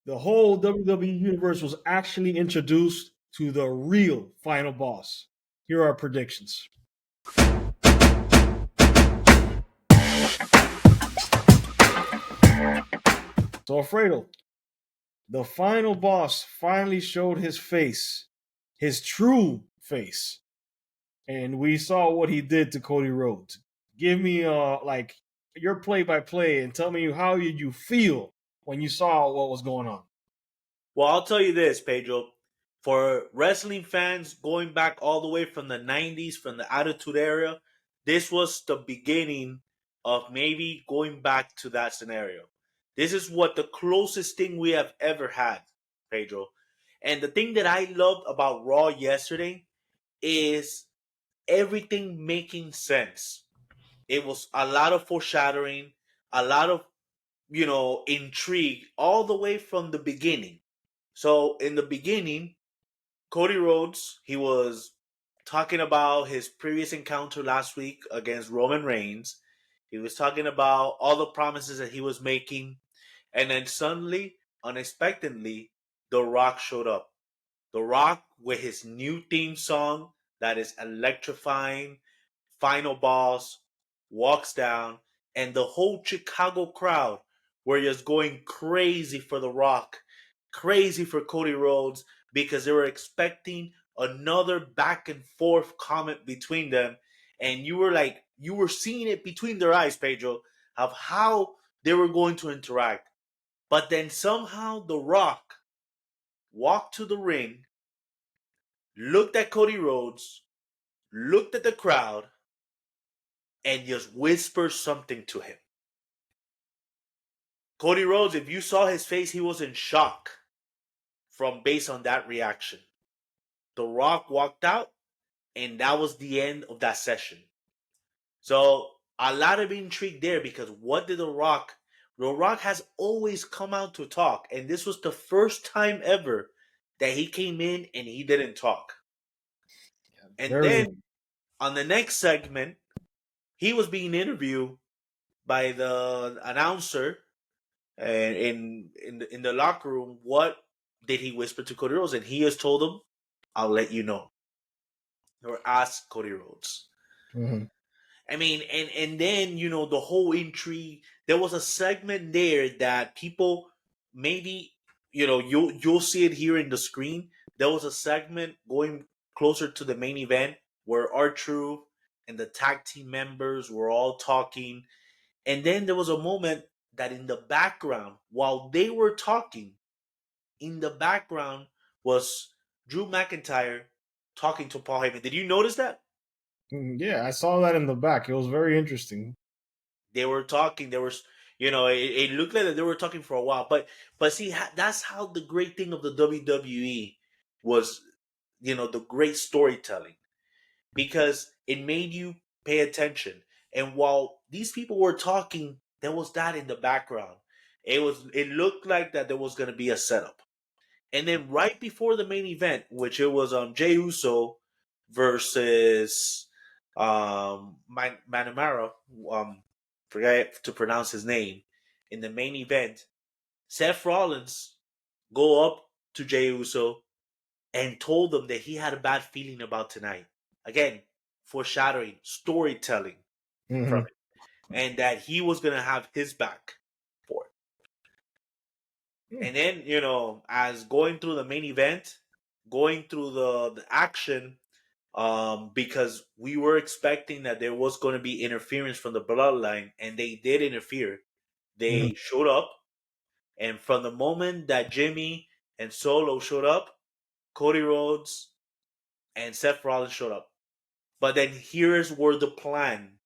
The whole WWE universe was actually introduced to the real final boss. Here are our predictions. So, Alfredo, the final boss finally showed his face, his true face, and we saw what he did to Cody Rhodes. Give me like your play by play and tell me how did you feel when you saw what was going on. Well, I'll tell you this, Pedro. For wrestling fans going back all the way from the 90s, from the Attitude Era, this was the beginning of maybe going back to that scenario. This is what the closest thing we have ever had, Pedro. And the thing that I loved about Raw yesterday is everything making sense. It was a lot of foreshadowing, a lot of, intrigue all the way from the beginning. So in the beginning, Cody Rhodes, he was talking about his previous encounter last week against Roman Reigns. He was talking about all the promises that he was making. And then suddenly, unexpectedly, The Rock showed up. The Rock with his new theme song that is electrifying, Final Boss, walks down, and the whole Chicago crowd were just going crazy for The Rock, crazy for Cody Rhodes, because they were expecting another back and forth comment between them. And you were seeing it between their eyes, Pedro, of how they were going to interact. But then somehow The Rock walked to the ring, looked at Cody Rhodes, looked at the crowd, and just whispered something to him. Cody Rhodes, if you saw his face, he was in shock from based on that reaction. The Rock walked out, and that was the end of that session. So a lot of intrigue there because what did The Rock? The Rock has always come out to talk, and this was the first time ever that he came in and he didn't talk. And Very then on the next segment, he was being interviewed by the announcer and in the locker room. What did he whisper to Cody Rhodes? And he has told him, "I'll let you know." Or ask Cody Rhodes. Mhm. I mean, and then the whole intrigue. There was a segment there that people maybe you'll see it here in the screen. There was a segment going closer to the main event where R-Truth and the tag team members were all talking, and then there was a moment that in the background, while they were talking, in the background was Drew McIntyre talking to Paul Heyman. Did you notice that? Yeah, I saw that in the back. It was very interesting. They were talking. There was, it looked like that they were talking for a while. But see, that's how the great thing of the WWE was. The great storytelling because it made you pay attention. And while these people were talking, there was that in the background. It looked like that there was going to be a setup. And then right before the main event, which it was Jey Uso versus Manamara, forget to pronounce his name, in the main event, Seth Rollins go up to Jey Uso and told them that he had a bad feeling about tonight. Again, foreshadowing, storytelling from Mhm. it, and that he was gonna have his back for it. Mm. And then, as going through the main event, going through the action, because we were expecting that there was going to be interference from the bloodline, and they did interfere. Mhm. They showed up, and from the moment that Jimmy and Solo showed up, Cody Rhodes and Seth Rollins showed up. But then here's where the plan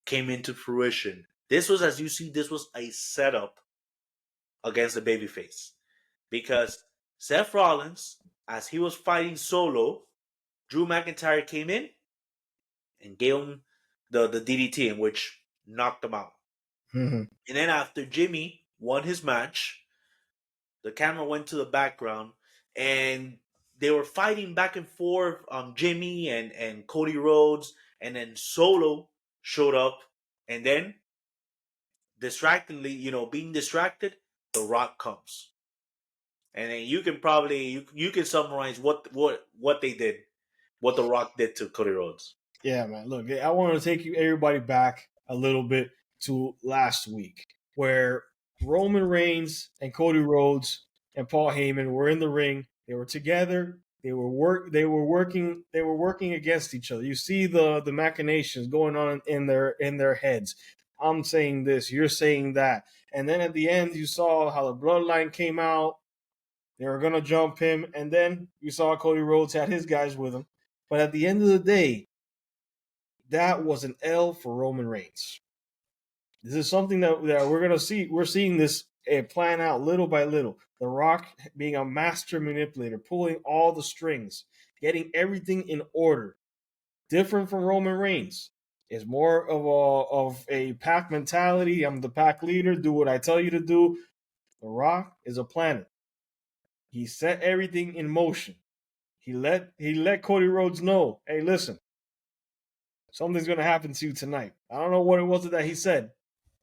came into fruition. This was, as you see, this was a setup against the babyface. Because Seth Rollins, as he was fighting Solo, Drew McIntyre came in and gave him the DDT, in which knocked him out. Mhm. And then after Jimmy won his match, the camera went to the background and they were fighting back and forth. Jimmy and Cody Rhodes, and then Solo showed up, and then distractingly, being distracted, The Rock comes. and then you can probably you can summarize what they did, what The Rock did to Cody Rhodes. Yeah, man. Look, I want to take everybody back a little bit to last week, where Roman Reigns and Cody Rhodes and Paul Heyman were in the ring. They were together. They were working. They were working against each other. You see the machinations going on in their heads. I'm saying this. You're saying that. And then at the end, you saw how the bloodline came out. They were gonna jump him, and then you saw Cody Rhodes had his guys with him. But at the end of the day, that was an L for Roman Reigns. This is something that we're going to see. We're seeing this plan out little by little. The Rock being a master manipulator, pulling all the strings, getting everything in order. Different from Roman Reigns. It's more of a pack mentality. I'm the pack leader. Do what I tell you to do. The Rock is a planner. He set everything in motion. He let Cody Rhodes know, hey, listen, something's going to happen to you tonight. I don't know what it was that he said.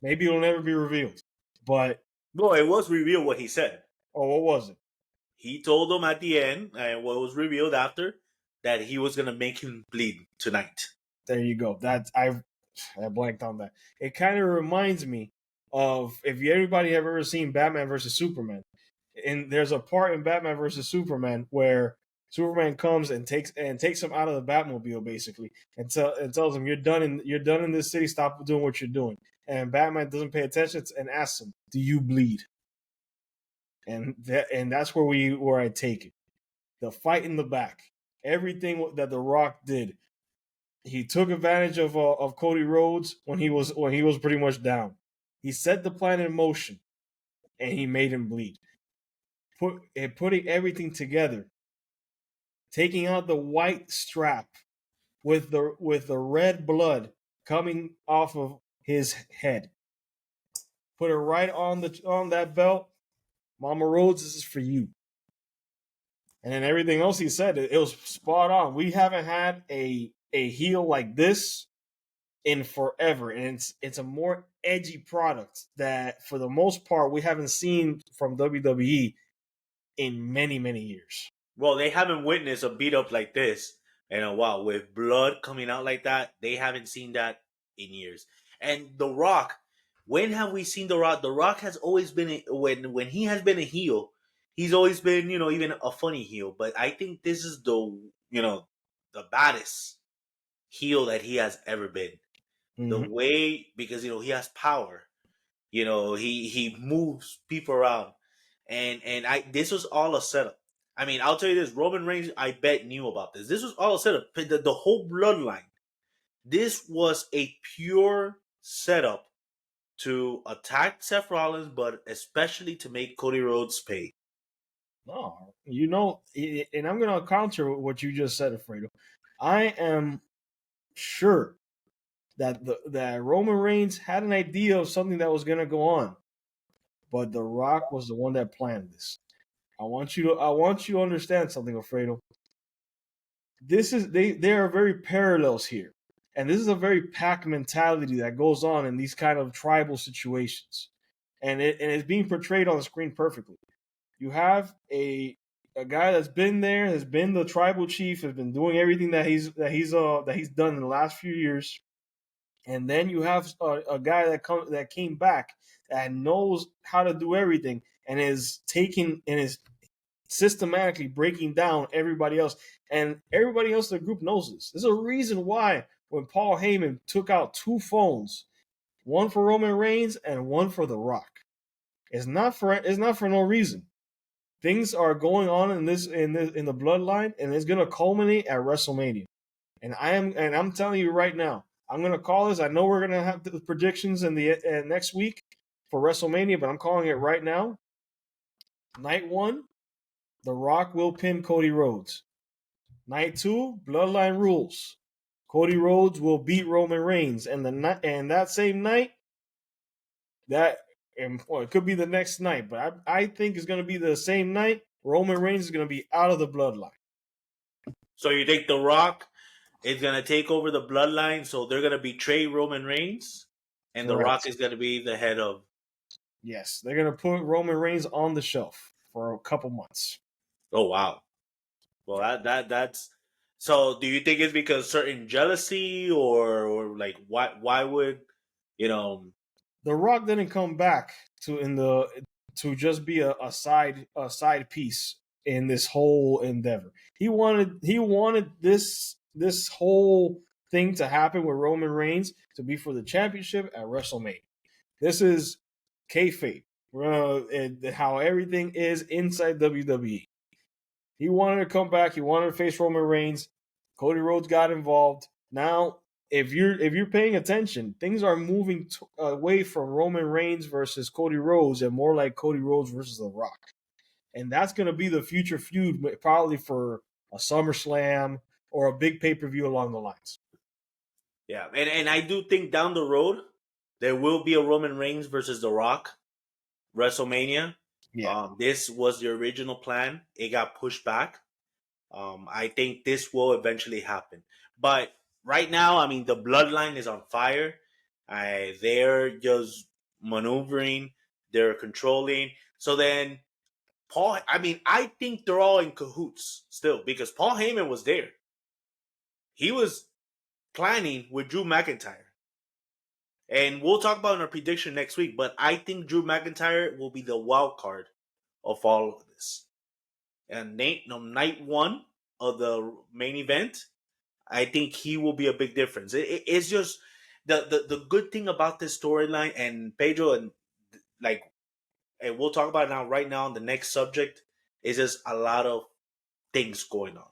Maybe it'll never be revealed. But No, it was revealed what he said. oh, what was it? He told them at the end, and what was revealed after, that he was gonna make him bleed tonight. There you go. I blanked on that. It kind of reminds me of if anybody have ever seen Batman versus Superman. And there's a part in Batman versus Superman where Superman comes and takes him out of the Batmobile basically, and tells him you're done in this city. Stop doing what you're doing. And Batman doesn't pay attention and asks him, "Do you bleed?" And that's where I take it. The fight in the back, everything that The Rock did, he took advantage of Cody Rhodes when he was pretty much down. He set the plan in motion, and he made him bleed. Putting everything together, taking out the white strap with the red blood coming off of his head. Put it right on that belt. Mama Rhodes, this is for you. And then everything else he said, it was spot on. We haven't had a heel like this in forever, and it's a more edgy product that, for the most part, we haven't seen from WWE in many, many years. Well, they haven't witnessed a beat up like this in a while with blood coming out like that. They haven't seen that in years. And The Rock, when have we seen The Rock? The Rock has always been when he has been a heel, he's always been, even a funny heel. But I think this is the baddest heel that he has ever been. The way, because he has power. He moves people around, and this was all a setup. I mean, I'll tell you this: Roman Reigns, I bet, knew about this. This was all a setup. The whole bloodline. This was a pure setup to attack Seth Rollins, but especially to make Cody Rhodes pay. No, and I'm going to counter what you just said, Alfredo. I am sure that Roman Reigns had an idea of something that was going to go on, but The Rock was the one that planned this. I want you to understand something, Alfredo. There are very parallels here, and this is a very pack mentality that goes on in these kind of tribal situations, and it's being portrayed on the screen perfectly. You have a guy that's been there, has been the tribal chief, has been doing everything that he's done in the last few years. And then you have a guy that came back that knows how to do everything and is systematically breaking down everybody else. And everybody else in the group knows this. There's a reason why when Paul Heyman took out 2 phones, one for Roman Reigns and one for The Rock. It's not for no reason. Things are going on in the bloodline, and it's gonna culminate at WrestleMania. And I'm telling you right now, I'm going to call this. I know we're going to have the predictions in the next week for WrestleMania, but I'm calling it right now. Night 1, The Rock will pin Cody Rhodes. Night 2, Bloodline rules. Cody Rhodes will beat Roman Reigns, and that same night, it could be the next night, but I think it's going to be the same night. Roman Reigns is going to be out of the bloodline. So you think The Rock is going to take over the bloodline, so they're going to betray Roman Reigns, and Correct. The Rock is going to be the head of... Yes, they're going to put Roman Reigns on the shelf. for a couple months. Oh wow. Well, that's so. Do you think it's because certain jealousy, or like why would you know? The Rock didn't come back to just be a side piece in this whole endeavor. He wanted this whole thing to happen with Roman Reigns to be for the championship at WrestleMania. This is kayfabe, and how everything is inside WWE. He wanted to come back. He wanted to face Roman Reigns. Cody Rhodes got involved. Now, if you're paying attention, things are moving away from Roman Reigns versus Cody Rhodes and more like Cody Rhodes versus The Rock. And that's going to be the future feud, probably for a SummerSlam or a big pay per view along the lines. Yeah, and I do think down the road there will be a Roman Reigns versus The Rock WrestleMania. Yeah. This was the original plan. It got pushed back. I think this will eventually happen. But right now, I mean, the bloodline is on fire. They're just maneuvering. They're controlling. So then, Paul. I mean, I think they're all in cahoots still because Paul Heyman was there. He was planning with Drew McIntyre. And we'll talk about in our prediction next week. But I think Drew McIntyre will be the wild card of all of this. And night one of the main event, I think he will be a big difference. It's just the good thing about this storyline, and Pedro, and like, and we'll talk about it now right now on the next subject, is just a lot of things going on.